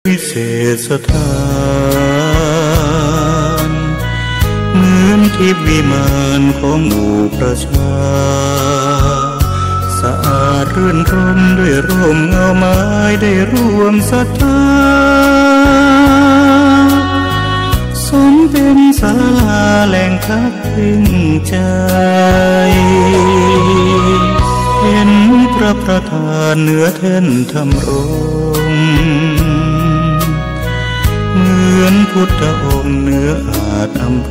วิเศษสถานเหมือนทิพย์วิมานของหมู่ประชาสะอาดรื่นรมด้วยร่มเงาไม้ได้ร่วมศรัทธาสมเป็นศาลาแหล่งพักพิงใจเห็นพระประธานเหนือแท่นธรรมรงค์เหมือนพุทธองค์เหนืออาจอำไพ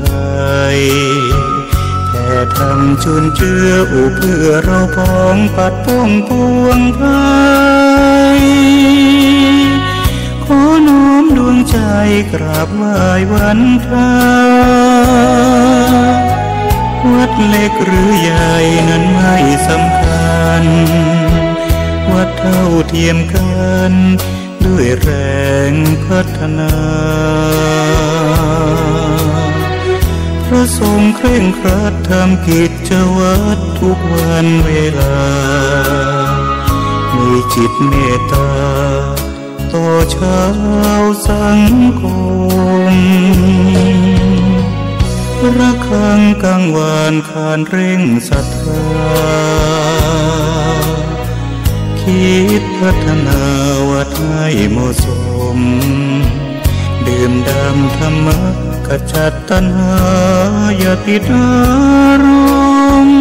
แผ่ธรรมจุนเจืออุเพื่อเราพ้องปัดป้องปวงภัยขอน้อมดวงใจกราบไหว้วันพระวัดเล็กหรือใหญ่นั้นไม่สำคัญวัดเท่าเทียมกันด้วยแรงพัฒนาพระทรงเคร่งครัดทำกิจวัตรทุกวันเวลามีจิตเมตตาต่อชาวสังคมระฆังกังวานขานเร่งศรัทธาคิดพัฒนาวัดให้เหมาะสมดื่มด่ำธรรมะขจัดตัณหาอย่าติดอารมณ์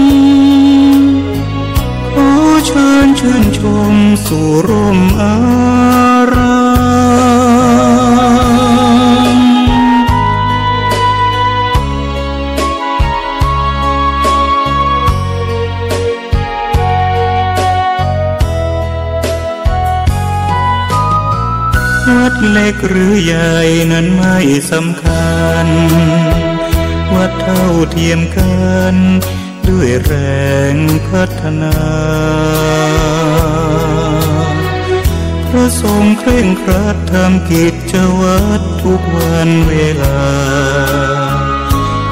ขอเชิญชื่นชมสู่ร่มอารามวัดเล็กหรือใหญ่นั้นไม่สำคัญวัดเท่าเทียมกันด้วยแรงพัฒนาพระทรงเคร่งครัดทำกิจวัตรทุกวันเวลา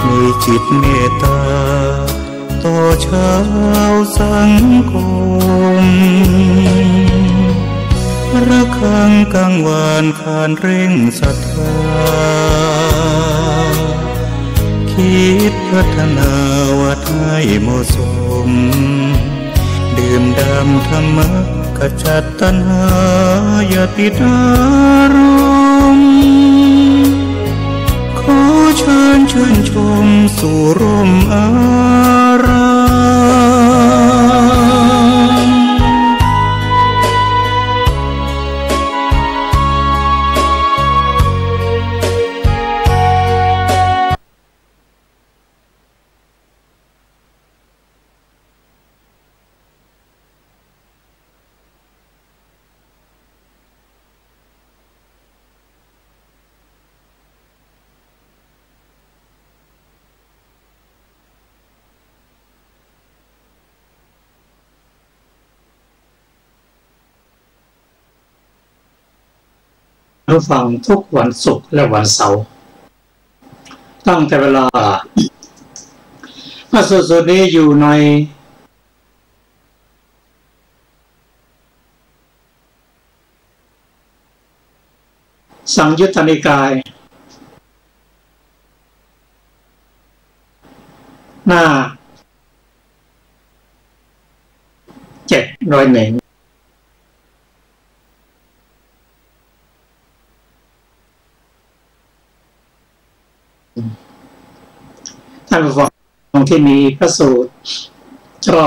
มีจิตเมตตาต่อชาวสังคมระฆังกังวานขานเร่งศรัทธาคิดพัฒนาวัดให้เหมาะสมดื่มด่ำธรรมะขจัดตัณหาอย่าติดอารมณ์ขอเชิญชื่นชมสู่ร่มอารามรับฟังทุกวันศุกร์และวันเสาร์ตั้งแต่เวลาสดๆนี้อยู่ในสังยุตตนิกายหน้า701ท่านผู้ฟังที่มีพระสูตรก็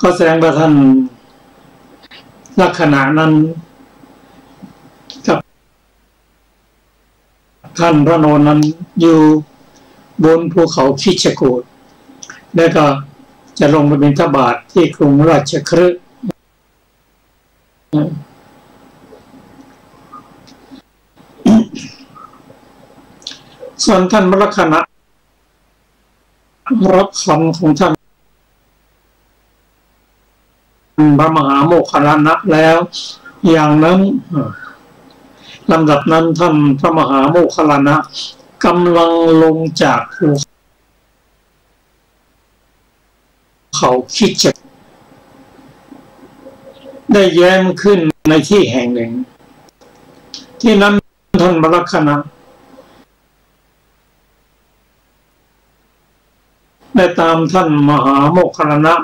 ก็แสดงว่าท่านลักษณะนั้นกับท่านพระโนนนั้นอยู่บนภูเขาคิชกูฏแล้วก็จะลงไปบิณฑบาตที่กรุงราชคฤห์ส่วนท่านพระลักษณะรับคำของท่านพระมหาโมคคัลลานะแล้วอย่างนั้นลำดับนั้นท่านพระมหาโมคคัลลานะกำลังลงจากภูเขาคิดจะได้แย้มขึ้นในที่แห่งหนึ่งที่นั้นท่านพระลักษณะได้ตามท่านมหาโมคคัลลานะ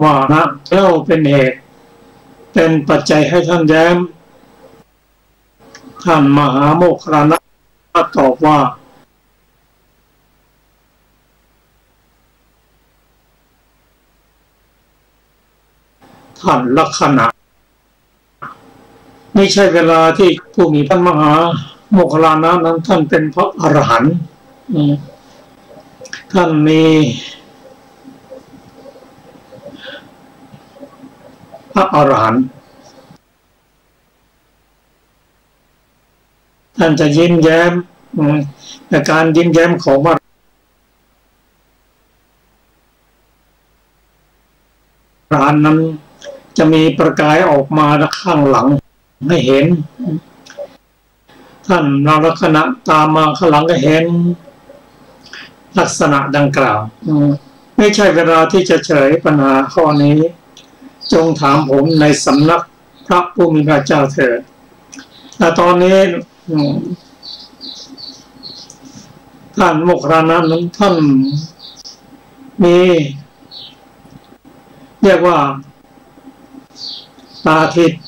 ว่านะแล้วเป็นเหตุเป็นปัจจัยให้ท่านแย้มท่านมหาโมคคัลลานะตอบว่าท่านลักษณะไม่ใช่เวลาที่ผู้มีท่านมหาโมคคัลลานะนั้นท่านเป็นพระอรหันต์ท่านมีพระอรหันต์ท่านจะยิ้มแย้มแต่การยิ้มแย้มของพระอรหันต์นั้นจะมีประกายออกมาข้างหลังให้เห็นท่านลักษณะตามมาข้างหลังก็เห็นลักษณะดังกล่าวไม่ใช่เวลาที่จะเฉลยปัญหาข้อนี้จงถามผมในสำนักพระผู้มีพระเจ้าเถิดแต่ตอนนี้ท่านโมคคัลลานะนั้นท่านมีเรียกว่าตาทิพย์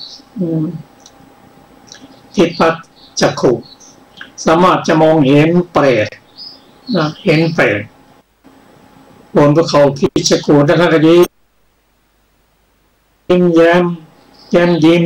ทิพย์จักขุสามารถจะมองเห็นเปรตเห็นเปรตบนภูเขาคิชกูฏนะครับก็ยิ้มแย้มยิ้ม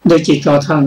ด้วยจิตของท่าน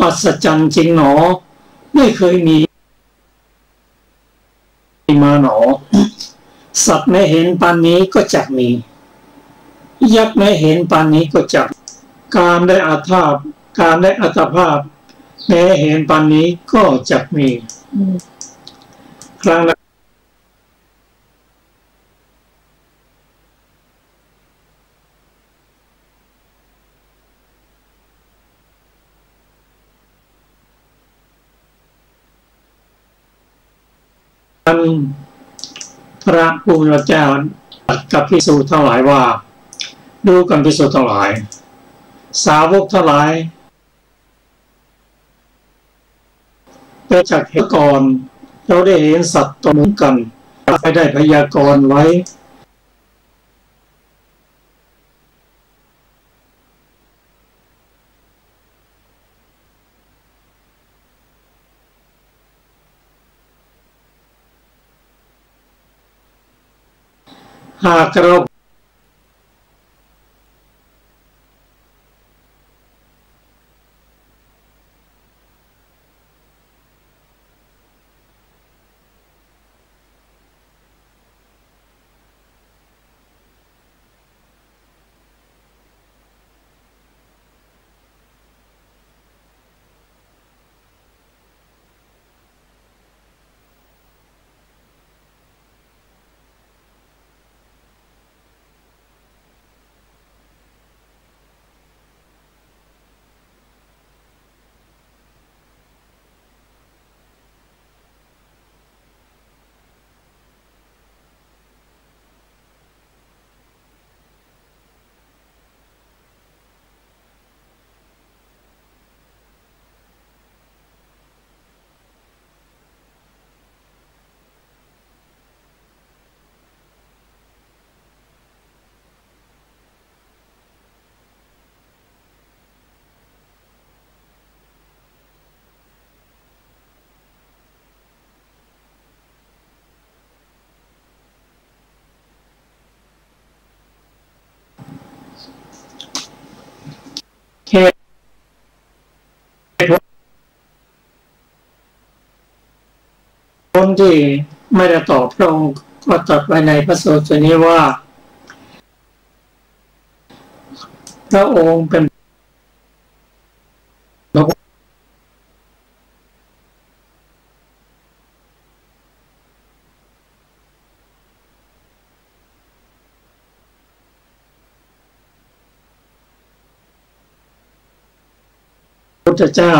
อัศจรรย์จริงหนอไม่เคยมีมาหนอสัตว์ไม่เห็นปานนี้ก็จักมียักษ์ไม่เห็นปานนี้ก็จักการได้อัตภาพแม้เห็นปานนี้ก็จักมีครั้งนั้นพระผู้มีพระเจ้าตรัสกับภิกษุทั้งหลายว่าดูกันภิกษุทั้งหลายสาวกทั้งหลายเป็นจากเหตุก่อนเราได้เห็นสัตว์ตัวเหมือนกันไม่ได้พยากรณ์ไว้หากเราคนที่ไม่ได้ตอบพระองค์ก็ตรัสไว้ในพระสูตรนี้ว่าพระองค์เป็นพระพุทธเจ้า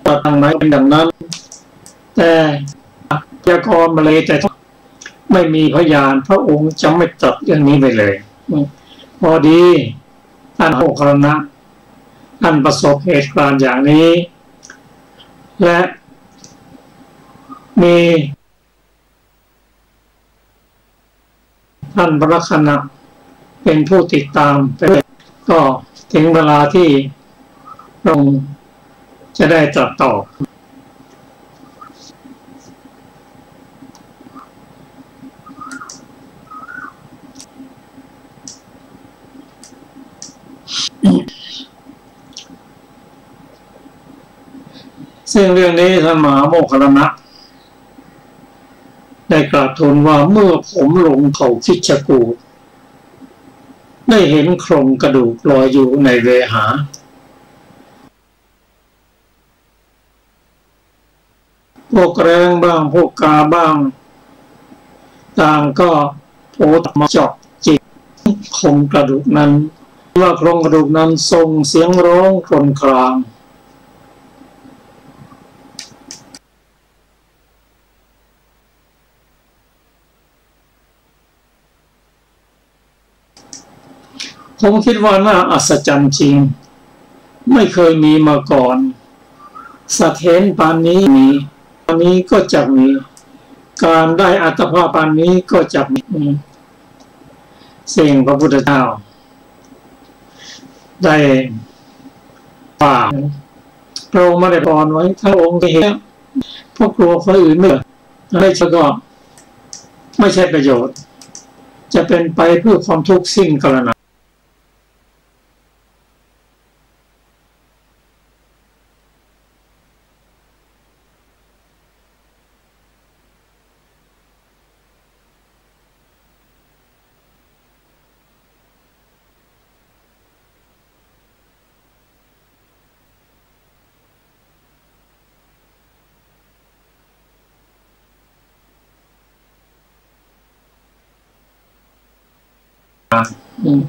ตรัสไว้เป็นดังนั้นแต่พยากรณ์มาเลยแต่ไม่มีพยานพระองค์จะไม่ตรัสเรื่องนี้ไปเลยพอดีท่านโมคคัลลานะท่านประสบเหตุการณ์อย่างนี้และมีท่านพระลักษณะเป็นผู้ติดตามไปก็ถึงเวลาที่พระองค์จะได้ตรัสตอบซึ่งเรื่องนี้ท่านมหาโมคคัลลานะได้กราบทูลว่าเมื่อผมลงเขาคิชกูฏได้เห็นโครงกระดูกลอยอยู่ในเวหาพวกแรงบ้างพวกกาบ้างต่างก็โผล่มาเจาะจิกโครงกระดูกนั้นว่าโครงกระดูกนั้นส่งเสียงร้องครวญครางผมคิดว่าน่าอัศจรรย์จริงไม่เคยมีมาก่อนสัตว์เห็นปานนี้มีปานนี้ก็จะมีการได้อัตภาพปานนี้ก็จะมีสิ่งพระพุทธเจ้าได้ป่าพระองค์ไม่ได้พรไว้ถ้าองค์จะเห็นพวกกลัวคนอื่นเมื่อไม่ใช่ก็ไม่ใช่ประโยชน์จะเป็นไปเพื่อความทุกข์สิ้นกาลนาน อืม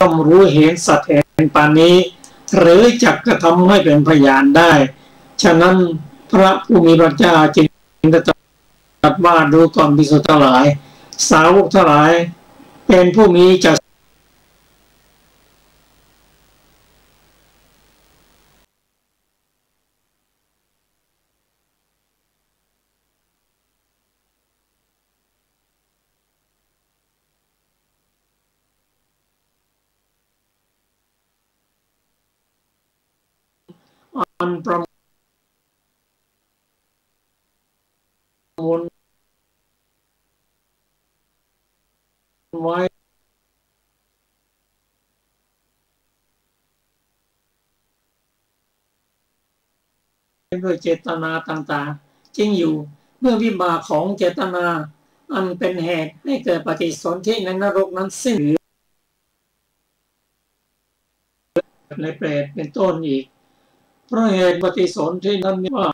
ย่อมรู้เห็นสัตว์เห็นปานนี้หรือจักกระทำให้เป็นพยานได้ฉะนั้นพระผู้มีพระเจ้าจึงตรัสว่าดูก่อนภิกษุทั้งหลายสาวกทั้งหลายเป็นผู้มีจักอันประมวลไว้ด้วยเจตนาต่างๆจริงอยู่เมื่อวิบากของเจตนาอันเป็นเหตุให้เกิดปฏิสนธิในนรกนั้นสิ้นในเปรตเป็นต้นอีกเพราะเหตุปฏิสนธินั้นว่า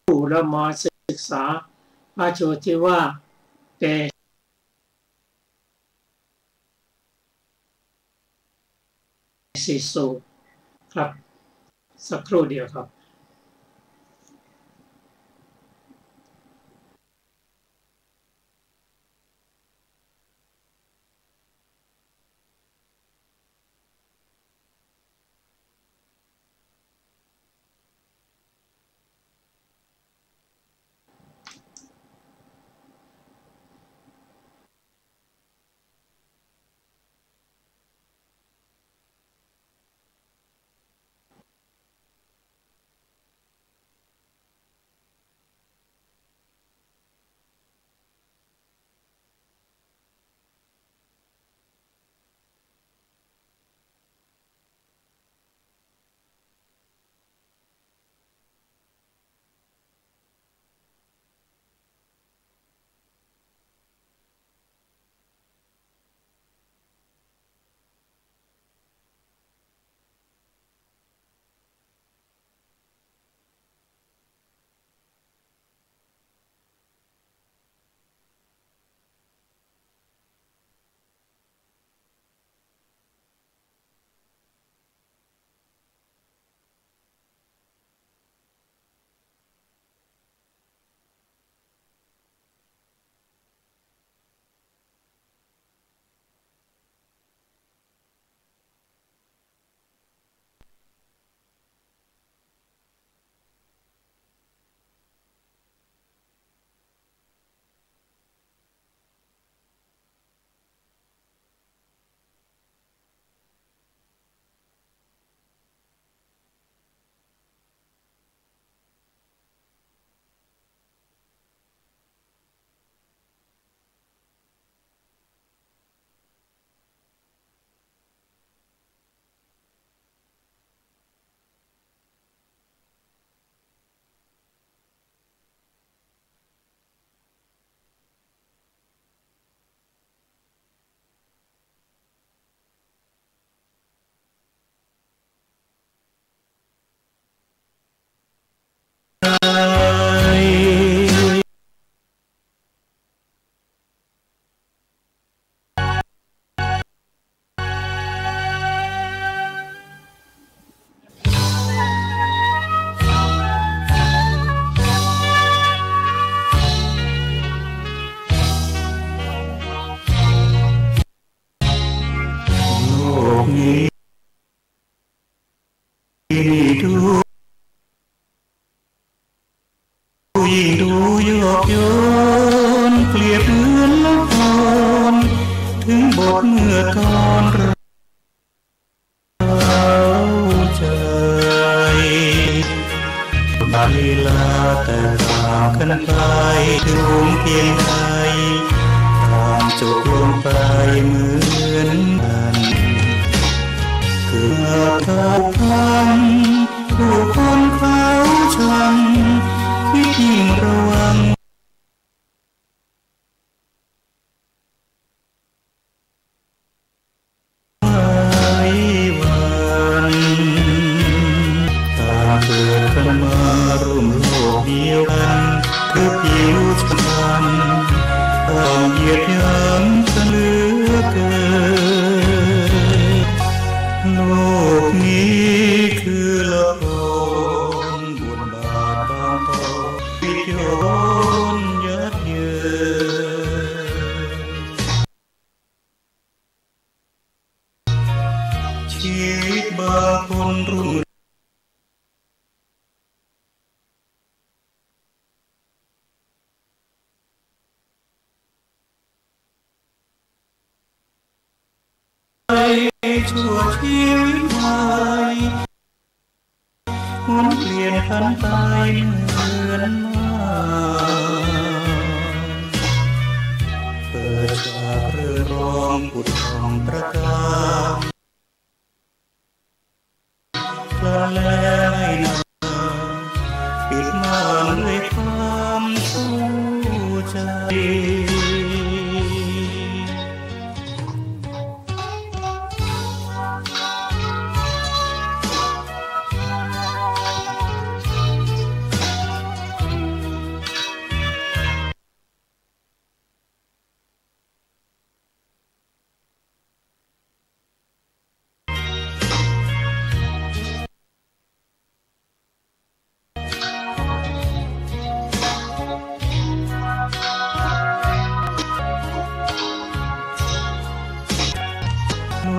ผู้เรามาศึกษาพระโชติว่าแต่สิสูครับสักครู่เดียวครับ ดูยิ่งดูโยกโยนเปรียบเหมือนละครถึงบทเมื่อตอนเราใจบาลีลาแต่ต่างกันไปถึงเพียงใดต่างจบลงไปเหมือนกันคือทักทันผู้คนเขาชังที่ยิ่งระวังวันต่างเกิดกันมาร่วมโลกเดียวกันคือผิวฉันต้องเหยียดหยามกันเหลือเกินโลกนี้คือละครบทบาทบางตอนปิดโยนยัดเยินชีวิตบางคนรุ่งชั่วชีวิตใหม่หมุนเปลี่ยนพันไปเหมือนมาเปิดจากเรื่องร้องผุดผ่องประกายกลางแล้ไม่นานปิดม่านด้วยความเศร้าใจโล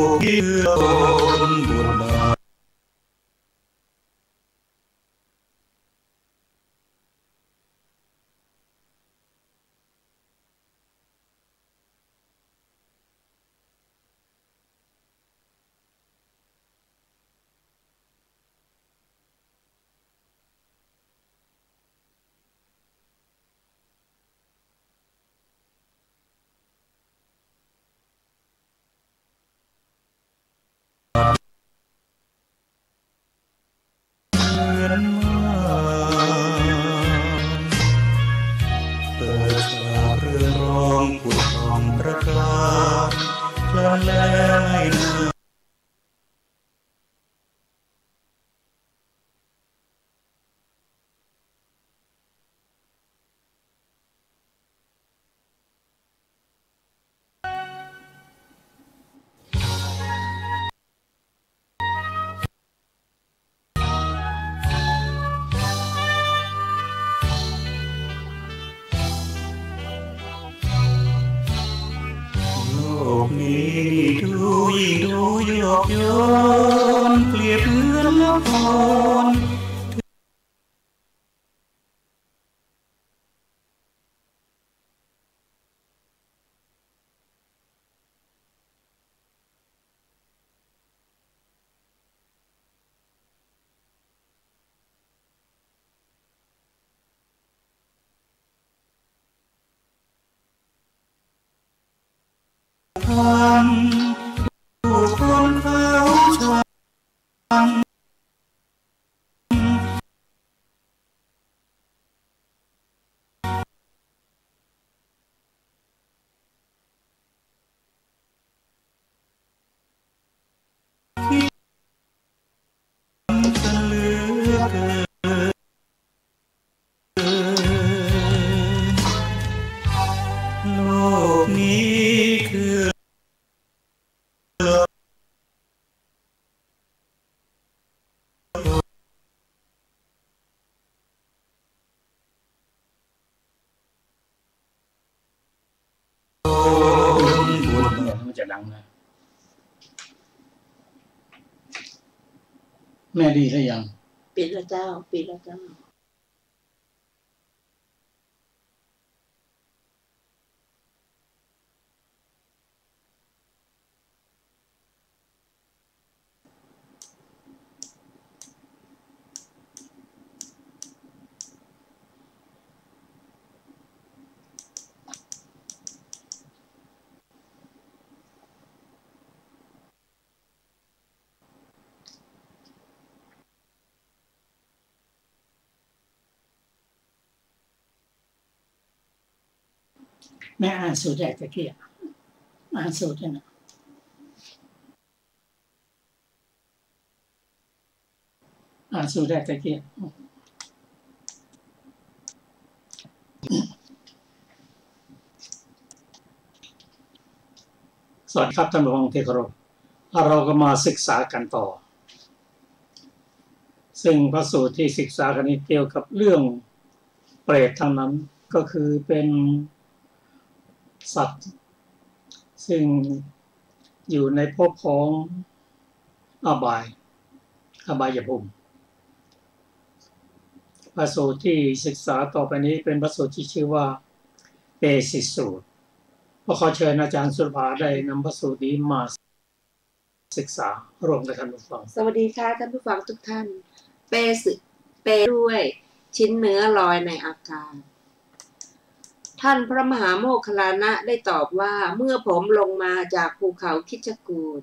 กที่คนบทบาทเหมือนมาเปิดจากเรื่องร้องผุดผ่องประกายกลางแล้ไม่นานโลกนี้ดูยิ่งดูโยกโยนเปรียบเหมือนละครพันผู้คนเขาชังกันเหลือเกินโลกนี้คือมันจะดังนะ แม่ดีหรือยังปิดแล้วเจ้าปิดแล้วเจ้าแม่อ่านสูตรแรกตะเกียบอ่านสูตรนะอ่านสูตรแรกตะเกียบสวัสดีครับท่านผู้ฟังที่เคารพเราก็มาศึกษากันต่อซึ่งพระสูตรที่ศึกษากันนี้เกี่ยวกับเรื่องเปรตทั้งนั้นก็คือเป็นสัตว์ซึ่งอยู่ในภพของอบายภูมิพระสูตรที่ศึกษาต่อไปนี้เป็นพระสูตรที่ชื่อว่าเปสิสูตรขอเชิญอาจารย์สุภาได้นำพระสูตรนี้มาศึกษารวมกับท่านผู้ฟังสวัสดีค่ะท่านผู้ฟังทุกท่านเปด้วยชิ้นเนื้อลอยในอากาศท่านพระมหาโมคคัลลานะได้ตอบว่าเมื่อผมลงมาจากภูเขาคิชกูฏ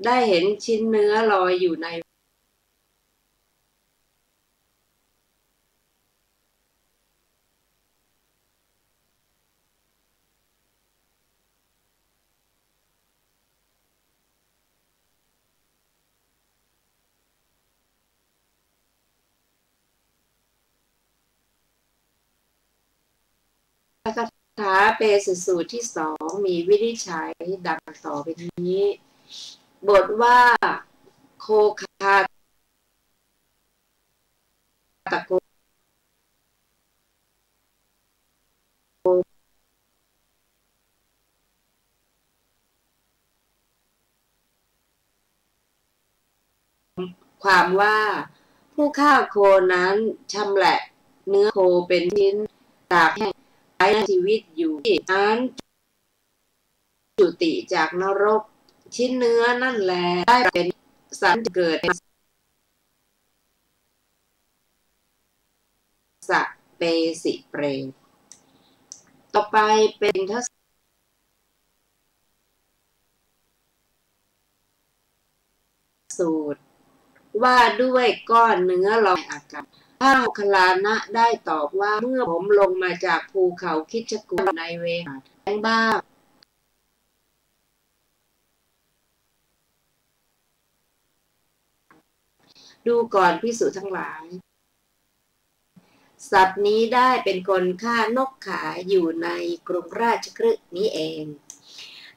ได้เห็นชิ้นเนื้อลอยอยู่ในคาถาเปสิสูตรที่2มีวินิจฉัยดังต่อไปนี้บทว่าโคคาตะโกความว่าผู้ฆ่าโคนั้นชำแหละเนื้อโคเป็นชิ้นตากแห้งใช้ชีวิตอยู่ที่นั้นจุติจากนรกชิ้นเนื้อนั่นแลได้เป็นสัตว์เกิดสะเปสิเปรตต่อไปเป็นทสูตรว่าด้วยก้อนเนื้อลอยอากาศพระโมคคัลลานะได้ตอบว่าเมื่อผมลงมาจากภูเขาคิชกูฏในเวหาแรงบ้าดูก่อนภิกษุทั้งหลายสัตว์นี้ได้เป็นคนฆ่านกขาอยู่ในกรุงราชคฤห์นี้เอง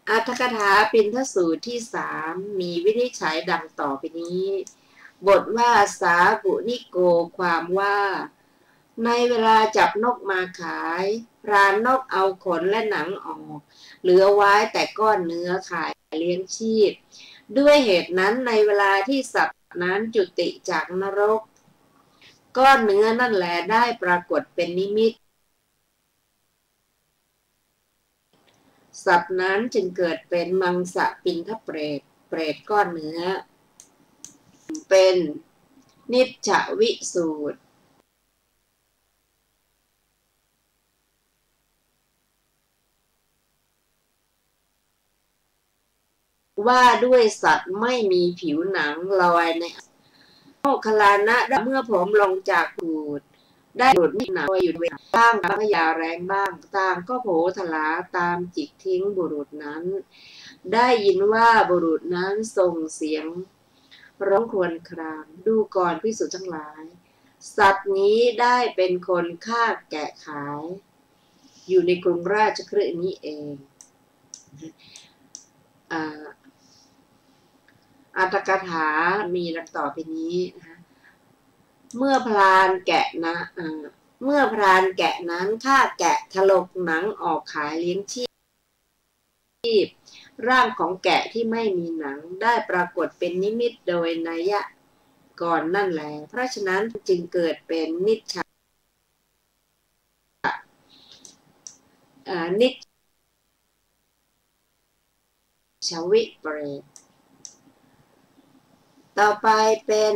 อรรถกถาปิณฑสูตรที่3มีวินิจฉัยดังต่อไปนี้บทว่าสากุนิโกความว่าในเวลาจับนกมาขายพรานนกเอาขนและหนังออกเหลือไว้แต่ก้อนเนื้อขายเลี้ยงชีพด้วยเหตุนั้นในเวลาที่สัตว์นั้นจุติจากนรกก้อนเนื้อนั่นแหละได้ปรากฏเป็นนิมิตสัตว์นั้นจึงเกิดเป็นมังสปิณฑเปรตก้อนเนื้อเป็นนิจจวิสูตรว่าด้วยสัตว์ไม่มีผิวหนังลอยในโมคคัลลานะเมื่อผมลงจากกูฏได้บุรุษมีหนังอยู่ในบ้างพยาแรงบ้างต่างก็โผทลาตามจิกทิ้งบุรุษนั้นได้ยินว่าบุรุษนั้นส่งเสียงร้องครวญครางดูก่อนภิกษุทั้งหลายสัตว์นี้ได้เป็นคนฆ่าแกะขายอยู่ในกรุงราชคฤห์นี้เองอรรถกถามีดังต่อไปนี้นะคะเมื่อพรานแกะนั้นฆ่าแกะถลกหนังออกขายเลี้ยงชีพร่างของแกะที่ไม่มีหนังได้ปรากฏเป็นนิมิตโดยนัย ก่อนนั่นแหละเพราะฉะนั้นจึงเกิดเป็นนิจฉวิปเรตต่อไปเป็น